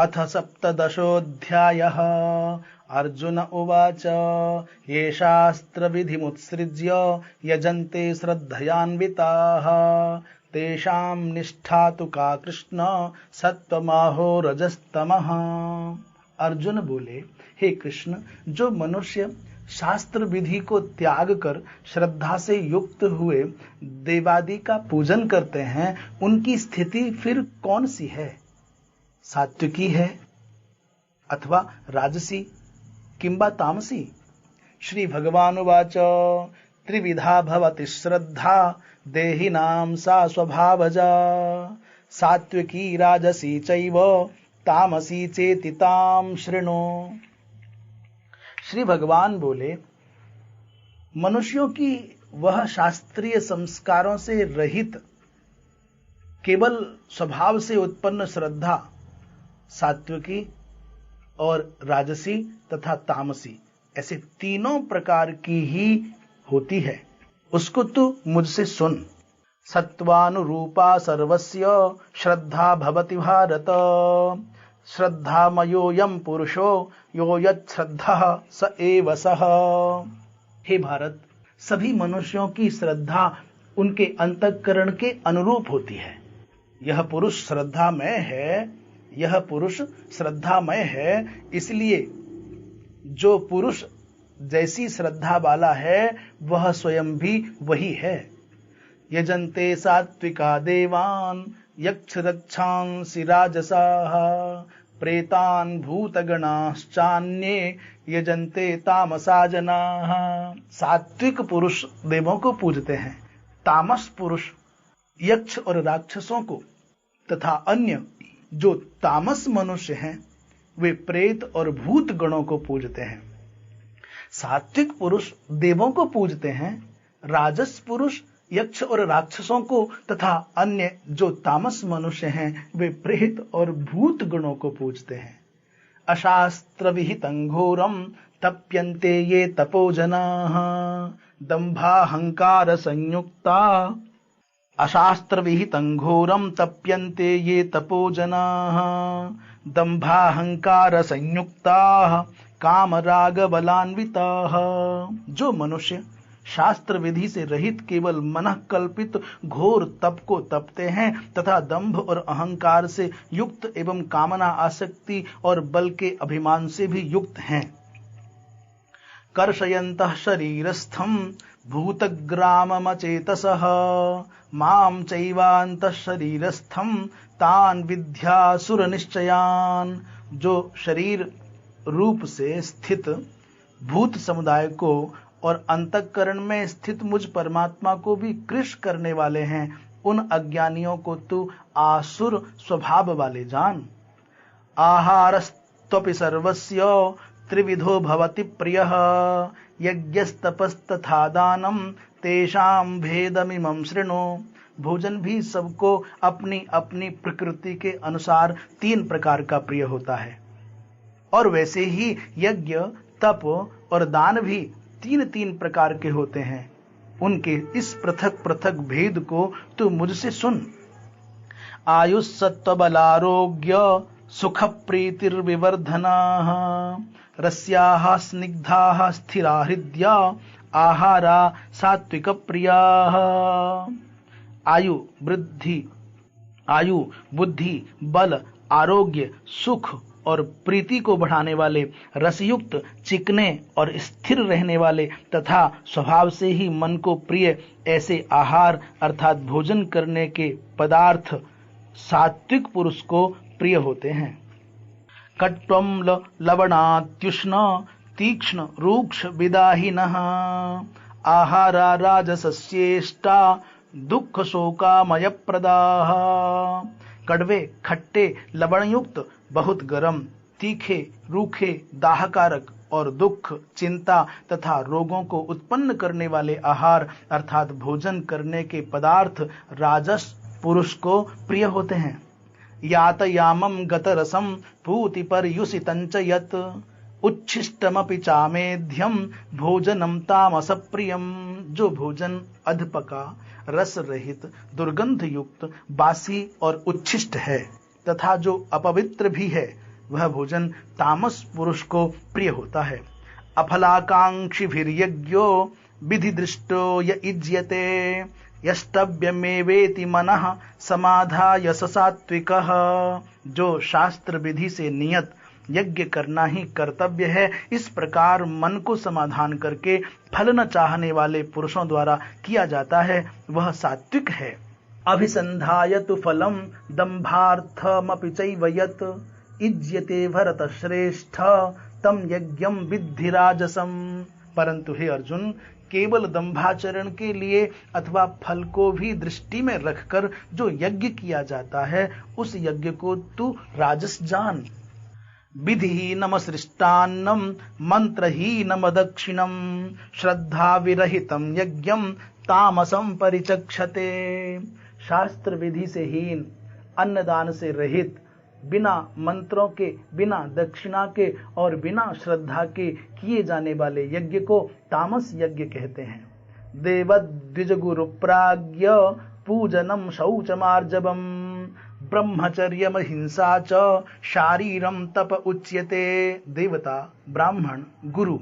अथ सप्तदशोऽध्यायः। अर्जुन उवाच ये शास्त्रविधिमुत्सृज्य यजन्ते श्रद्धयान्विताः तेषां निष्ठा तु का कृष्ण सत्त्वमाहो रजस्तमः। अर्जुन बोले, हे कृष्ण, जो मनुष्य शास्त्र विधि को त्याग कर श्रद्धा से युक्त हुए देवादि का पूजन करते हैं, उनकी स्थिति फिर कौन सी है? सात्विकी है अथवा राजसी किंबा तामसी? श्री भगवानुवाच त्रिविधा भवति श्रद्धा देहिनां सा स्वभावजा सात्विकी राजसी चैव तामसी चेति तां शृणु। श्री भगवान बोले, मनुष्यों की वह शास्त्रीय संस्कारों से रहित केवल स्वभाव से उत्पन्न श्रद्धा सात्विकी और राजसी तथा तामसी ऐसे तीनों प्रकार की ही होती है। उसको तू मुझसे सुन। सत्वानुरूपा सर्वस्य श्रद्धा भवति भारत श्रद्धामयोऽयं पुरुषो यो यच्छ्रद्धः स एव सः। हे भारत, सभी मनुष्यों की श्रद्धा उनके अंतःकरण के अनुरूप होती है। यह पुरुष श्रद्धामय है, इसलिए जो पुरुष जैसी श्रद्धा वाला है वह स्वयं भी वही है। यजन्ते सात्विका देवान् यक्ष रक्षांसि राजसाः प्रेतान् भूतगणाश्चान्ये यजन्ते तामसा जनाः। सात्विक पुरुष देवों को पूजते हैं, तामस पुरुष यक्ष और राक्षसों को तथा अन्य जो तामस मनुष्य हैं वे प्रेत और भूत गणों को पूजते हैं। सात्विक पुरुष देवों को पूजते हैं, राजस पुरुष यक्ष और राक्षसों को तथा अन्य जो तामस मनुष्य हैं वे प्रेत और भूत गणों को पूजते हैं। अशास्त्र विहितं घोरं तप्यन्ते ये तपोजनाः दम्भाहंकार संयुक्ता। अशास्त्र विहितं घोरं तप्यन्ते ये तपोजनाः दम्भाहंकार संयुक्ताः कामराग बलान्विताः। जो मनुष्य शास्त्र विधि से रहित केवल मनः कल्पित घोर तप को तपते हैं तथा दंभ और अहंकार से युक्त एवं कामना आसक्ति और बल के अभिमान से भी युक्त हैं। कर्षयन्तः शरीरस्थं भूतग्राममचेतसः मां चैवान्तः शरीरस्थं तान् विद्यासुर निश्चयान्। जो शरीर रूप से स्थित भूत समुदाय को और अंतःकरण में स्थित मुझ परमात्मा को भी कृश करने वाले हैं, उन अज्ञानियों को तू आसुर स्वभाव वाले जान। आहारस्त्वपि सर्वस्य त्रिविधो भवति प्रियः यज्ञस्तपस्तथा दानं तेषां भेदमिमं शृणु। भोजन भी सबको अपनी अपनी प्रकृति के अनुसार 3 प्रकार का प्रिय होता है, और वैसे ही यज्ञ, तप और दान भी 3 प्रकार के होते हैं। उनके इस पृथक पृथक भेद को तू मुझसे सुन। आयुः सत्त्वबलारोग्य सुख प्रीतिर्विवर्धनाः रस्याः स्निग्धाः स्थिरा हृदया आहारा सात्विक प्रियाः। आयु, बुद्धि, बल, आरोग्य, सुख और प्रीति को बढ़ाने वाले, रसयुक्त, चिकने और स्थिर रहने वाले तथा स्वभाव से ही मन को प्रिय ऐसे आहार अर्थात भोजन करने के पदार्थ सात्विक पुरुष को प्रिय होते हैं। कट्वं लवणात्युष्ण तीक्ष्ण रूक्ष विदाहिनः आहारा राजसस्येष्टा दुख शोकामय प्रदाः। कड़वे, खट्टे, लवणयुक्त, बहुत गरम, तीखे, रूखे, दाहकारक और दुख, चिंता तथा रोगों को उत्पन्न करने वाले आहार अर्थात भोजन करने के पदार्थ राजस पुरुष को प्रिय होते हैं। यातयामं गतरसं पूतिपर्युषितं च यत् उच्छिष्टमपि चामेध्यं भोजनं तामसप्रियं। जो भोजन अधपका, रस रहित, दुर्गंध युक्त, बासी और उच्छिष्ट है तथा जो अपवित्र भी है, वह भोजन तामस पुरुष को प्रिय होता है। अफलाकांक्षिभिर्यज्ञो विधिदृष्टो य इज्यते यस्तव्यमेवेति मनः समाधाय स सात्विकः। जो शास्त्र विधि से नियत यज्ञ करना ही कर्तव्य है, इस प्रकार मन को समाधान करके फल न चाहने वाले पुरुषों द्वारा किया जाता है, वह सात्विक है। अभिसंधाय तु फलम दंभार्थमपि चैव यत् इज्यते भरतश्रेष्ठ तम यज्ञम विद्धि राजसम। परंतु हे अर्जुन, केवल दंभाचरण के लिए अथवा फल को भी दृष्टि में रखकर जो यज्ञ किया जाता है, उस यज्ञ को तू राजस जान। विधिहीनम सृष्टान्नम मंत्रहीनम दक्षिणम श्रद्धा विरहितम यज्ञम तामसम परिचक्षते। शास्त्र विधि से हीन, अन्नदान से रहित, बिना मंत्रों के, बिना दक्षिणा के और बिना श्रद्धा के किए जाने वाले यज्ञ को तामस यज्ञ कहते हैं। देवद्विज गुरु प्राज्ञ पूजनम शौचमार्जवम ब्रह्मचर्यम हिंसा च शारीरम तप उच्यते। देवता, ब्राह्मण, गुरु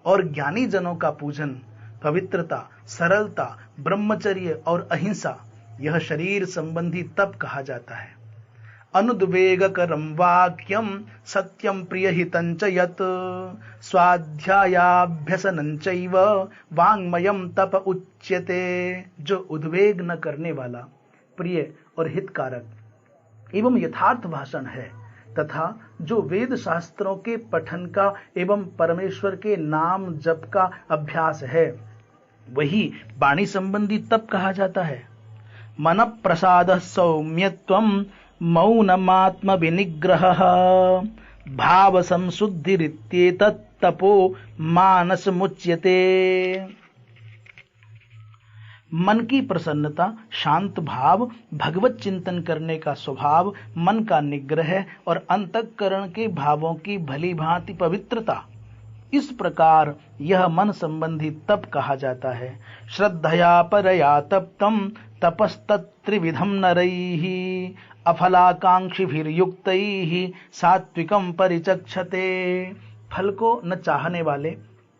और ज्ञानी जनों का पूजन, पवित्रता, सरलता, ब्रह्मचर्य और अहिंसा, यह शरीर संबंधी तप कहा जाता है। अनुद्वेगकरं वाक्यम सत्यम प्रियहितं च यत् स्वाध्यायाभ्यसनं चैव वाङ्मयं तप उच्यते। जो उद्वेग न करने वाला, प्रिय और हितकारक एवं यथार्थ भाषण है तथा जो वेद शास्त्रों के पठन का एवं परमेश्वर के नाम जप का अभ्यास है, वही वाणी संबंधी तप कहा जाता है। मन प्रसाद सौम्यत्वम मौनमात्म विनिग्रह भाव संशुद्धिरित्येतत् तपो मानस मुच्यते। मन की प्रसन्नता, शांत भाव, भगवत चिंतन करने का स्वभाव, मन का निग्रह और अंतःकरण के भावों की भली भांति पवित्रता, इस प्रकार यह मन संबंधी तप कहा जाता है। श्रद्धया परया तप्तम तपस्तत्त्रिविधम नरैः अफलाकांक्षिभिर्युक्तैः सात्विकम परिचक्षते। फल को न चाहने वाले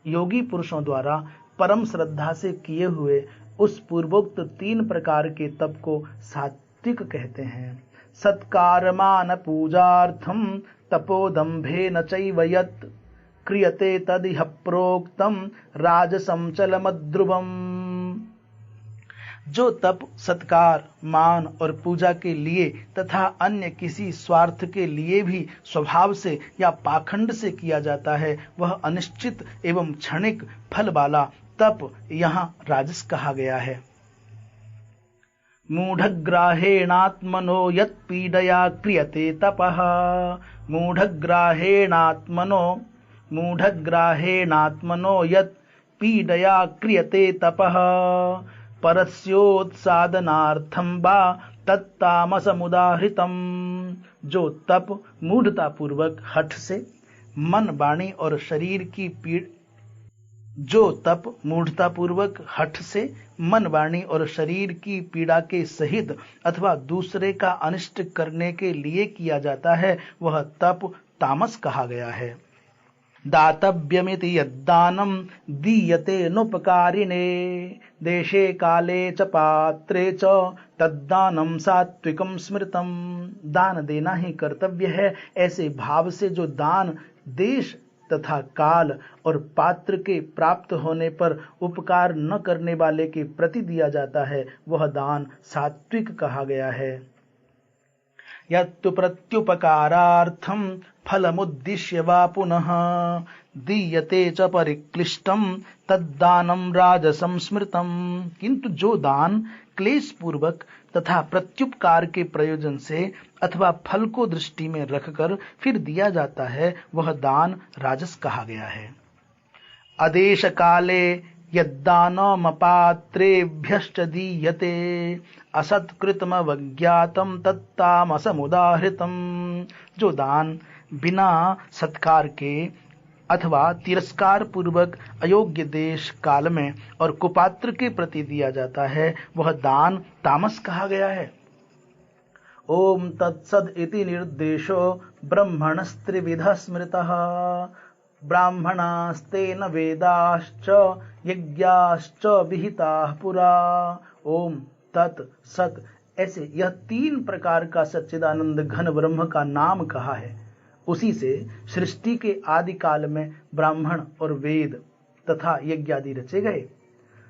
योगी पुरुषों द्वारा परम श्रद्धा से किए हुए उस पूर्वोक्त 3 प्रकार के तप को सात्विक कहते हैं। सत्कारमान पूजार्थम तपोदम्भेन चैव यत् क्रियते तदिह प्रोक्तम राजसं चलमद्रुवम्। जो तप सत्कार, मान और पूजा के लिए तथा अन्य किसी स्वार्थ के लिए भी स्वभाव से या पाखंड से किया जाता है, वह अनिश्चित एवं क्षणिक फल वाला तप यहाँ राजस कहा गया है। मूढ़ग्राहेणात्मनो यत् पीडया क्रियते तपः मूढ़ग्राहेणात्मनो यत् पीडया क्रियते तपः परस्योत्सादनार्थं वा तत्तामसमुदाहृतम्। जो तप मूढ़ता पूर्वक हठ से मन, वाणी और शरीर की पीड़ा के सहित अथवा दूसरे का अनिष्ट करने के लिए किया जाता है, वह तप तामस कहा गया है। दातव्यमिति यद्दानं दीयते नुपकारिणे देशे काले च पात्रे च तद्दानं सात्विकं स्मृतम्। दान देना ही कर्तव्य है, ऐसे भाव से जो दान देश तथा काल और पात्र के प्राप्त होने पर उपकार न करने वाले के प्रति दिया जाता है, वह दान सात्विक कहा गया है। यत्तु प्रत्युपकारार्थं फलमुद्दिश्य वा पुनः दीयते च परिक्लिष्टं तद्दानं राजसं स्मृतम्। किंतु जो दान क्लेश पूर्वक तथा प्रत्युपकार के प्रयोजन से अथवा फल को दृष्टि में रखकर फिर दिया जाता है, वह दान राजस कहा गया है। आदेश काले यद्दानमपात्रेभ्यश्च दीयते असत्कृतमवज्ञातं तत्तामसमुदाहृतम्। जो दान बिना सत्कार के अथवा तिरस्कार पूर्वक अयोग्य देश, काल में और कुपात्र के प्रति दिया जाता है, वह दान तामस कहा गया है। ओम तत्सद इति निर्देशो ब्रह्मणस्त्रिविधः स्मृतः ब्राह्मणास्तेन वेदाश्च यज्ञाश्च विहिताः पुरा। ओम तत् सत ऐसे यह 3 प्रकार का सच्चिदानंद घन ब्रह्म का नाम कहा है। उसी से सृष्टि के आदि काल में ब्राह्मण और वेद तथा यज्ञ आदि रचे गए।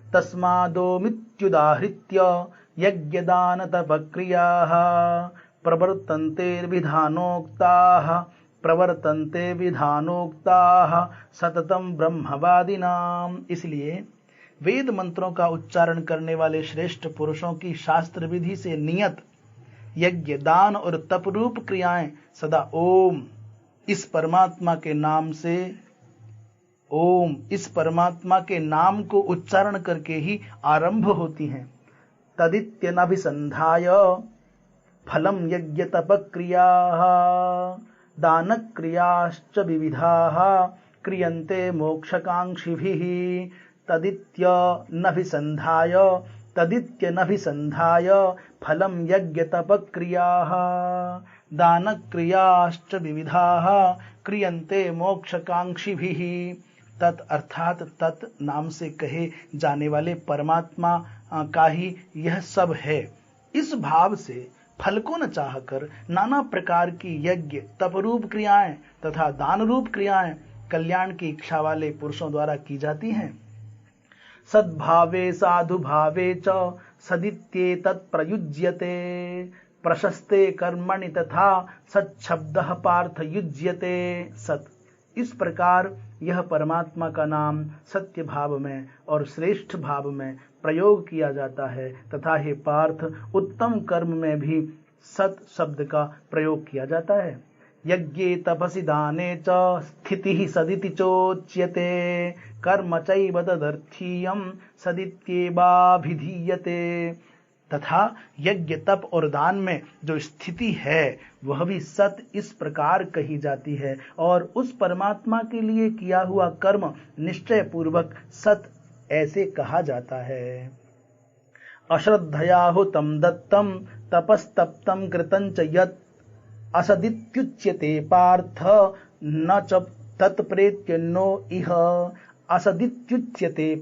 तस्मादोमित्युदाहृत्य यज्ञदान तपक्रियाः प्रवर्तन्ते विधानोक्ताः सततम ब्रह्मवादिनाम। इसलिए वेद मंत्रों का उच्चारण करने वाले श्रेष्ठ पुरुषों की शास्त्र विधि से नियत यज्ञ दान और तप रूप क्रियाएं सदा ओम इस परमात्मा के नाम को उच्चारण करके ही आरंभ होती हैं। तदित्यनभिसंधाय फलम यज्ञ तप क्रियाः दान क्रियाश्च विविधाः क्रियन्ते मोक्षकांक्षिभिः। तदित्यनभिसंधाय फलम यज्ञ तप क्रियाः दान क्रियाश्च विविधाः क्रियन्ते मोक्षकांक्षिभिः। तत् अर्थात तत् नाम से कहे जाने वाले परमात्मा का ही यह सब है। इस भाव से फल को न चाहकर नाना प्रकार की यज्ञ तपरूप क्रियाएं तथा दान रूप क्रियाएं कल्याण की इच्छा वाले पुरुषों द्वारा की जाती हैं। सद्भावे साधु भावे च सदित्येतत् प्रयुज्यते प्रशस्ते कर्मणि तथा सच्छब्दः पार्थ युज्यते। सत इस प्रकार यह परमात्मा का नाम सत्य भाव में और श्रेष्ठ भाव में प्रयोग किया जाता है तथा हे पार्थ उत्तम कर्म में भी सत शब्द का प्रयोग किया जाता है। यज्ञे तपसि दाने च स्थितिः सदिति चोच्यते कर्म चैव तदर्थीयं सदित्येवाभिधीयते। तथा यज्ञ तप और दान में जो स्थिति है वह भी सत इस प्रकार कही जाती है और उस परमात्मा के लिए किया हुआ कर्म निश्चय पूर्वक सत ऐसे कहा जाता है। अश्रद्धया हुतं दत्तं तपस्तप्तं कृतं च यत् असदित्युच्यते पार्थ न च तत्प्रेत्य नो इह। असदित्युच्यते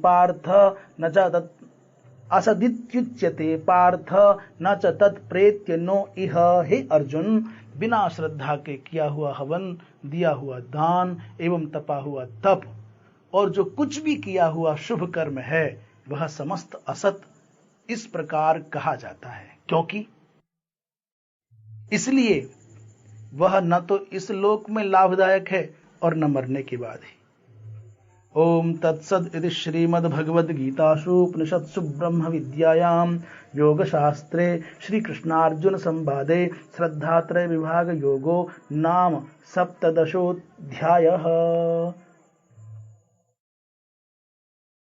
पार्थ न च तत्प्रेत्य नो इह। हे अर्जुन, बिना श्रद्धा के किया हुआ हवन, दिया हुआ दान एवं तपा हुआ तप और जो कुछ भी किया हुआ शुभ कर्म है वह समस्त असत इस प्रकार कहा जाता है, क्योंकि इसलिए वह न तो इस लोक में लाभदायक है और न मरने के बाद ही। ओम तत्सद इति श्रीमद्भगवद्गीतासु उपनिषत्सु ब्रह्म विद्यायां योगशास्त्रे श्रीकृष्णार्जुन संवादे श्रद्धात्रय विभाग योगो नाम 17 अध्यायः।